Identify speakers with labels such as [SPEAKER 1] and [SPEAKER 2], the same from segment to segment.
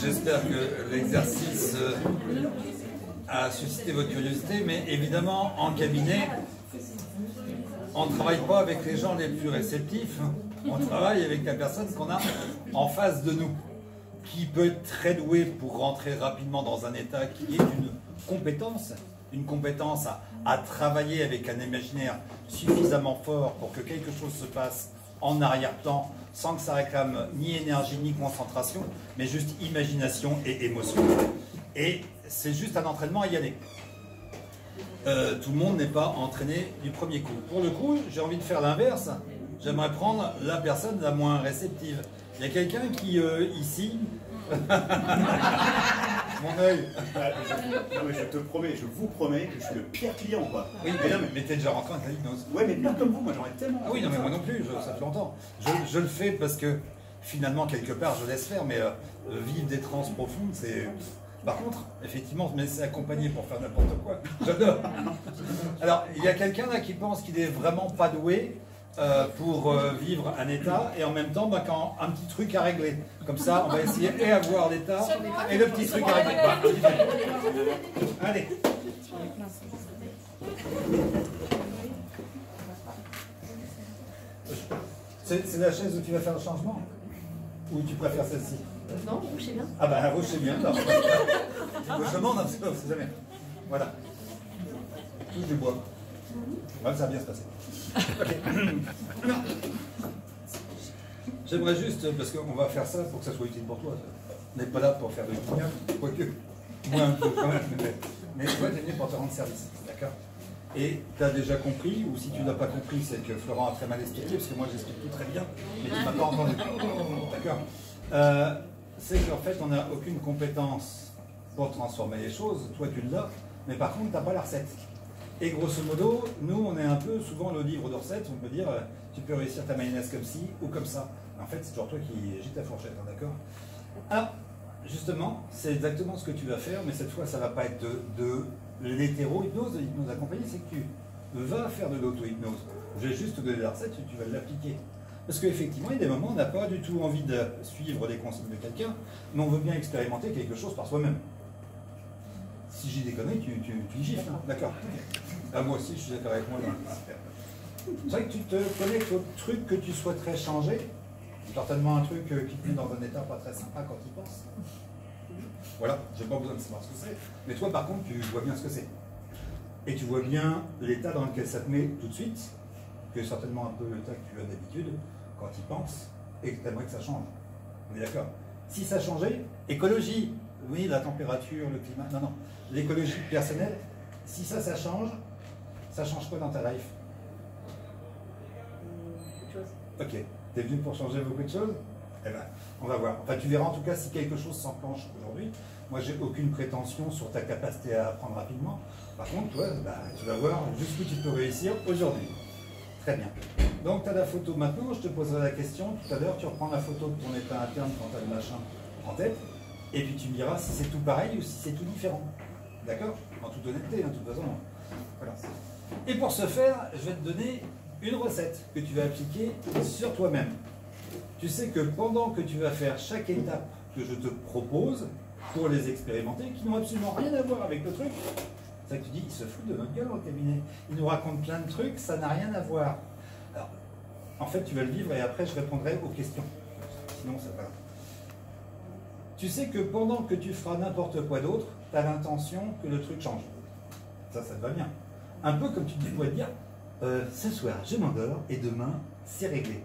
[SPEAKER 1] J'espère que l'exercice a suscité votre curiosité, mais évidemment, en cabinet, on ne travaille pas avec les gens les plus réceptifs, on travaille avec la personne qu'on a en face de nous, qui peut être très douée pour rentrer rapidement dans un état qui est une compétence à travailler avec un imaginaire suffisamment fort pour que quelque chose se passe en arrière-plan, sans que ça réclame ni énergie ni concentration, mais juste imagination et émotion. Et c'est juste un entraînement à y aller. Tout le monde n'est pas entraîné du premier coup. Pour le coup, j'ai envie de faire l'inverse. J'aimerais prendre la personne la moins réceptive. Il y a quelqu'un qui, ici... Mon œil.
[SPEAKER 2] Non mais je te promets, je vous promets que je suis le pire client, quoi.
[SPEAKER 1] Oui, mais t'es déjà rentré en hypnose.
[SPEAKER 2] Ouais, mais pas comme vous, moi j'aurais tellement...
[SPEAKER 1] Ah oui, non mais moi non plus, ça fait longtemps. Je le fais parce que, finalement, quelque part, je laisse faire, mais vivre des transes profondes, c'est... Par contre, effectivement, me laisser accompagner pour faire n'importe quoi, j'adore. Alors, il y a quelqu'un là qui pense qu'il est vraiment pas doué pour vivre un état, et en même temps, quand un petit truc à régler. Comme ça, on va essayer et avoir l'état et le petit truc à régler. Allez. C'est la chaise où tu vas faire le changement? Ou tu préfères celle-ci?
[SPEAKER 3] Non, vous couchez bien.
[SPEAKER 1] Ah ben, vous c'est bien. Je demande un petit peu, c'est jamais. Voilà. Touche du bois. Ouais, ça va bien se passer. Ok. J'aimerais juste, parce qu'on va faire ça pour que ça soit utile pour toi. On n'est pas là pour faire de l'opinion, quoique. Moi un peu quand même, mais toi tu es venu pour te rendre service, d'accord? Et tu as déjà compris, ou si tu n'as pas compris, c'est que Florent a très mal expliqué, parce que moi j'explique tout très bien, mais tu ne m'as pas entendu. D'accord? C'est qu'en fait on n'a aucune compétence pour transformer les choses, toi tu l'as, mais par contre tu n'as pas la recette. Et grosso modo, nous on est un peu souvent le livre de recettes, on peut dire tu peux réussir ta mayonnaise comme ci ou comme ça. En fait c'est toujours toi qui agite ta fourchette, hein, d'accord? Alors, justement, c'est exactement ce que tu vas faire, mais cette fois ça ne va pas être de l'hétéro-hypnose, de l'hypnose accompagnée, c'est que tu vas faire de l'auto-hypnose. Je vais juste te donner la recette et tu vas l'appliquer. Parce qu'effectivement, il y a des moments où on n'a pas du tout envie de suivre les consignes de quelqu'un, mais on veut bien expérimenter quelque chose par soi-même. Si j'ai des conneries, tu y gifles, hein, d'accord? Ah, moi aussi, je suis d'accord avec moi. C'est vrai que tu te connectes au truc que tu souhaiterais changer, certainement un truc qui te met dans un état pas très sympa quand tu y penses. Voilà, j'ai pas besoin de savoir ce que c'est, mais toi par contre, tu vois bien ce que c'est. Et tu vois bien l'état dans lequel ça te met tout de suite, que est certainement un peu l'état que tu as d'habitude quand tu y penses, et que tu aimerais que ça change. On est d'accord? Si ça changeait, écologie, oui, la température, le climat, non, l'écologie personnelle, si ça change quoi dans ta life?
[SPEAKER 3] Quelque chose.
[SPEAKER 1] Ok, t'es venu pour changer beaucoup de choses? Eh ben, on va voir. Enfin, tu verras en tout cas si quelque chose s'enclenche aujourd'hui. Moi, j'ai aucune prétention sur ta capacité à apprendre rapidement. Par contre, toi, tu vas voir jusqu'où tu peux réussir aujourd'hui. Très bien. Donc, tu as la photo maintenant. Je te poserai la question. Tout à l'heure, tu reprends la photo de ton état interne quand tu as le machin en tête. Et puis, tu me diras si c'est tout pareil ou si c'est tout différent. D'accord? En toute honnêteté, hein, de toute façon. Voilà. Et pour ce faire, je vais te donner une recette que tu vas appliquer sur toi-même. Tu sais que pendant que tu vas faire chaque étape que je te propose pour les expérimenter, qui n'ont absolument rien à voir avec le truc, c'est que tu dis, il se fout de notre gueule au cabinet. Il nous raconte plein de trucs, ça n'a rien à voir. Alors, en fait, tu vas le vivre et après, je répondrai aux questions. Sinon, c'est pas grave. Tu sais que pendant que tu feras n'importe quoi d'autre, tu as l'intention que le truc change. Ça te va bien. Un peu comme tu pourrais te dire, ce soir, je m'endors et demain, c'est réglé.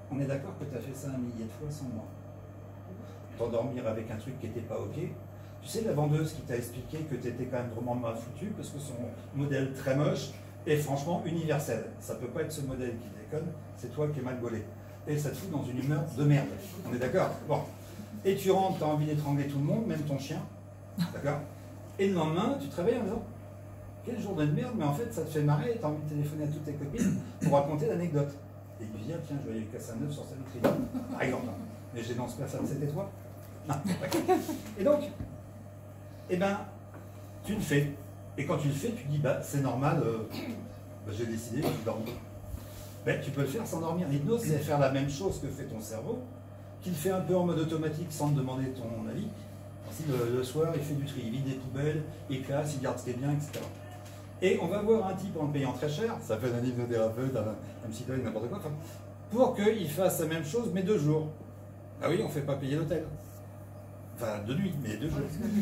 [SPEAKER 1] On est d'accord que tu as fait ça un millier de fois sans moi. T'endormir avec un truc qui n'était pas OK. Tu sais, la vendeuse qui t'a expliqué que tu étais quand même vraiment mal foutu parce que son modèle très moche est franchement universel. Ça peut pas être ce modèle qui déconne, c'est toi qui es mal gaulé. Et ça te fout dans une humeur de merde. On est d'accord? Bon. Et tu rentres, tu as envie d'étrangler tout le monde, même ton chien. D'accord? Et le lendemain, tu te réveilles en disant, quelle journée de merde, mais en fait, ça te fait marrer et tu as envie de téléphoner à toutes tes copines pour raconter l'anecdote. Et tu dis, tiens, je vais aller casser un œuf sur sa vitrine, par exemple. Mais je dénonce personne, c'était toi? Non, et donc, eh ben, tu le fais. Et quand tu le fais, tu dis, bah, c'est normal, j'ai décidé que je dors. Ben, tu peux le faire sans dormir. L'hypnose, c'est faire la même chose que fait ton cerveau, qu'il fait un peu en mode automatique sans te demander ton avis. Ainsi, le soir, il fait du tri, il vide des poubelles, il classe, il garde ce qui est bien, etc. Et on va voir un type en le payant très cher, ça peut être un hypnothérapeute, un psychologue, n'importe quoi, enfin, pour qu'il fasse la même chose, mais 2 jours. Ah oui, on ne fait pas payer l'hôtel. Enfin, de nuit, mais 2 jours.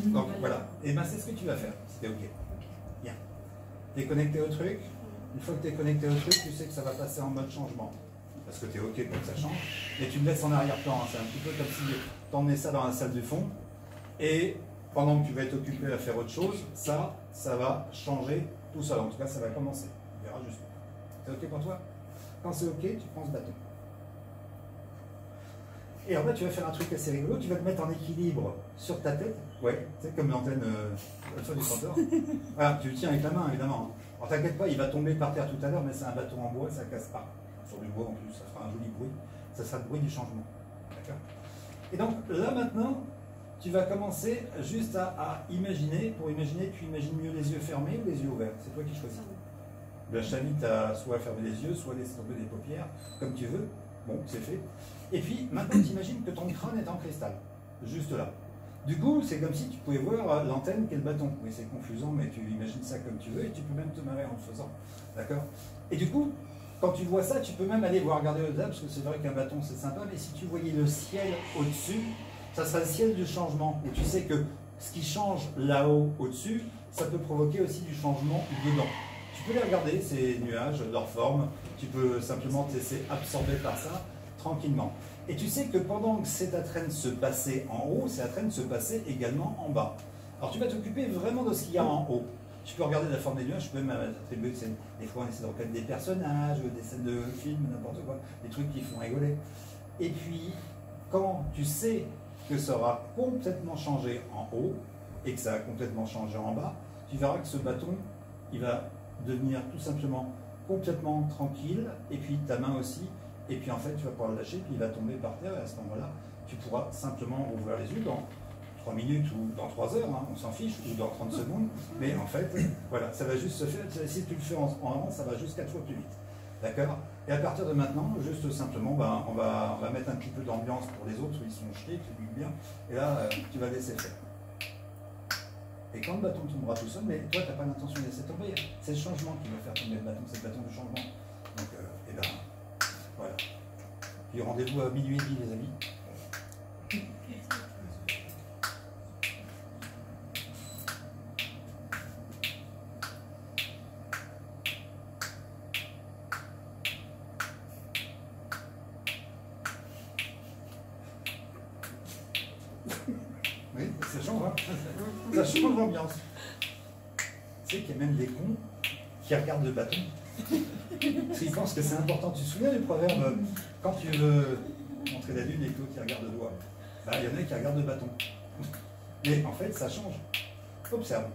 [SPEAKER 1] Donc voilà. Et ben c'est ce que tu vas faire, si t'es OK. Bien. Tu es connecté au truc. Une fois que tu es connecté au truc, tu sais que ça va passer en mode changement. Parce que tu es OK pour que ça change. Et tu le laisses en arrière-plan. C'est un petit peu comme si tu emmenais ça dans la salle du fond. Et pendant que tu vas être occupé à faire autre chose, ça va changer tout seul. En tout cas, ça va commencer. On verra juste. C'est OK pour toi? Quand c'est OK, tu prends ce bâton. Et en fait, tu vas faire un truc assez rigolo, tu vas te mettre en équilibre sur ta tête, ouais, c'est comme l'antenne du chanteur. Voilà, tu le tiens avec la main, évidemment. Alors t'inquiète pas, il va tomber par terre tout à l'heure, mais c'est un bâton en bois, ça casse pas. Sur du bois en plus, ça fera un joli bruit. Ça sera le bruit du changement. D'accord? Et donc là maintenant, tu vas commencer juste à imaginer. Pour imaginer, tu imagines mieux les yeux fermés ou les yeux ouverts. C'est toi qui choisis. Là, je t'invite à soit fermer les yeux, soit laisser tomber les paupières, comme tu veux. Bon, c'est fait. Et puis, maintenant, tu imagines que ton crâne est en cristal, juste là. Du coup, c'est comme si tu pouvais voir l'antenne qui est le bâton. Oui, c'est confusant, mais tu imagines ça comme tu veux et tu peux même te marrer en le faisant. D'accord? Et du coup, quand tu vois ça, tu peux même aller voir regarder au-delà, parce que c'est vrai qu'un bâton, c'est sympa, mais si tu voyais le ciel au-dessus, ça sera le ciel du changement. Et tu sais que ce qui change là-haut, au-dessus, ça peut provoquer aussi du changement dedans. Tu peux les regarder, ces nuages, leur forme, tu peux simplement te laisser absorber par ça, tranquillement. Et tu sais que pendant que c'est en train de se passer en haut, c'est en train de se passer également en bas. Alors tu vas t'occuper vraiment de ce qu'il y a en haut. Tu peux regarder la forme des nuages, tu peux même attribuer des scènes. Des fois on essaie de reconnaître des personnages, des scènes de films, n'importe quoi, des trucs qui font rigoler. Et puis, quand tu sais que ça aura complètement changé en haut, et que ça a complètement changé en bas, tu verras que ce bâton, il va devenir tout simplement complètement tranquille, et puis ta main aussi, et puis en fait tu vas pouvoir le lâcher, puis il va tomber par terre, et à ce moment-là, tu pourras simplement ouvrir les yeux dans 3 minutes ou dans 3 heures, hein, on s'en fiche, ou dans 30 secondes, mais en fait, voilà, ça va juste se faire, si tu le fais en rang, ça va juste 4 fois plus vite. D'accord? Et à partir de maintenant, juste simplement, ben, on va mettre un petit peu d'ambiance pour les autres, ils sont jetés, tu dis bien, et là, tu vas laisser faire. Et quand le bâton tombera tout seul, mais toi, tu n'as pas l'intention de laisser tomber. C'est le changement qui va faire tomber le bâton, c'est le bâton du changement. Donc, et ben, voilà. Puis rendez-vous à minuit et demi, les amis. Oui, ça change, hein. Ça change l'ambiance. Tu sais qu'il y a même des cons qui regardent le bâton. Parce qu'ils pensent que c'est important. Tu te souviens du proverbe, quand tu veux montrer la lune et que l'autre qui regarde le doigt, bah, il y en a qui regardent le bâton. Mais en fait, ça change. Observe.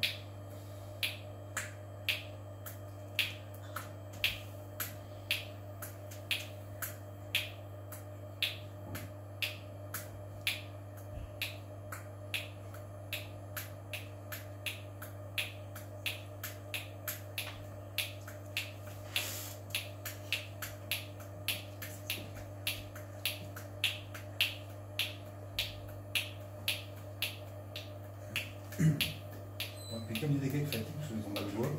[SPEAKER 1] Donc, comme il y a des gars qui fatiguent parce qu'ils ont mal au doigt,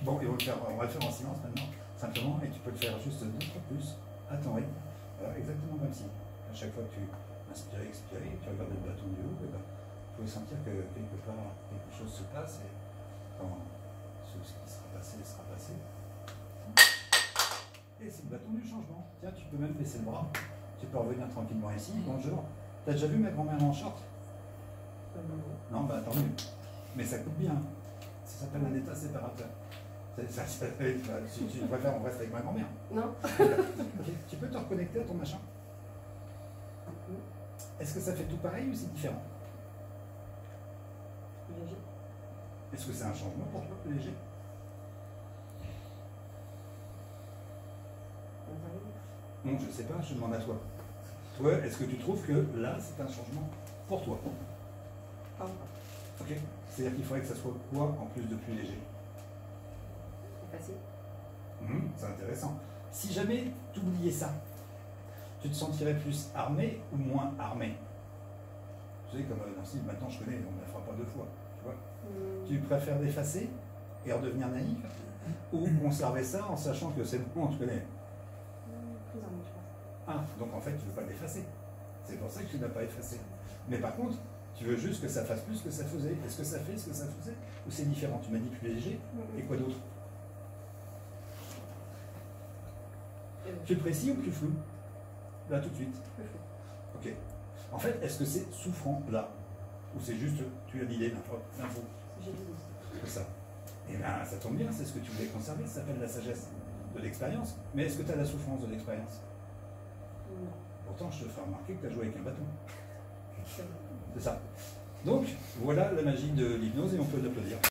[SPEAKER 1] bon, on va le faire en silence maintenant, simplement, et tu peux le faire juste 2 fois plus à ton rythme. Voilà, exactement comme si, à chaque fois que tu inspires, expires, tu regardes le bâton du haut, et ben, tu peux sentir que quelque part, quelque chose se passe, et quand ce qui sera passé sera passé. Et c'est le bâton du changement. Tiens, tu peux même baisser le bras, tu peux revenir tranquillement ici. Bonjour. T'as déjà vu ma grand-mère en short? Non, bah tant mieux. Mais ça coûte bien. Ça s'appelle un état séparateur. Si tu préfères, on reste avec ma grand-mère.
[SPEAKER 3] Non.
[SPEAKER 1] Okay. Tu peux te reconnecter à ton machin? Est-ce que ça fait tout pareil ou c'est différent?
[SPEAKER 3] Léger.
[SPEAKER 1] Est-ce que c'est un changement pour toi, plus léger? Non, je ne sais pas, je demande à toi. Toi, est-ce que tu trouves que là, c'est un changement pour toi?
[SPEAKER 3] Pas
[SPEAKER 1] Ok. C'est-à-dire qu'il faudrait que ça soit quoi en plus de plus léger?
[SPEAKER 3] C'est facile.
[SPEAKER 1] C'est intéressant. Si jamais tu oubliais ça, tu te sentirais plus armé ou moins armé? Tu sais, comme dans le style, maintenant je connais, on ne la fera pas deux fois. Tu vois? Tu préfères l'effacer et redevenir naïf, ou conserver ça en sachant que c'est bon, tu connais?
[SPEAKER 3] Plus en je pense.
[SPEAKER 1] Ah, donc en fait, tu ne veux pas l'effacer. C'est pour ça que tu ne l'as pas effacé. Mais par contre, tu veux juste que ça fasse plus que ça faisait. Est-ce que ça fait ce que ça faisait? Ou c'est différent? Tu m'as dit plus léger, et quoi d'autre? Plus précis ou plus flou? Là, tout de suite.
[SPEAKER 3] Plus flou.
[SPEAKER 1] Ok. En fait, est-ce que c'est souffrant, là? Ou c'est juste, tu as l'idée, l'info?
[SPEAKER 3] J'ai dit.
[SPEAKER 1] C'est ça. Eh bien, ça tombe bien, c'est ce que tu voulais conserver, ça s'appelle la sagesse de l'expérience. Mais est-ce que tu as la souffrance de l'expérience?
[SPEAKER 3] Non.
[SPEAKER 1] Pourtant, je te ferai remarquer que tu as joué avec un bâton.
[SPEAKER 3] C'est bon.
[SPEAKER 1] C'est ça. Donc, voilà la magie de l'hypnose et on peut l'applaudir.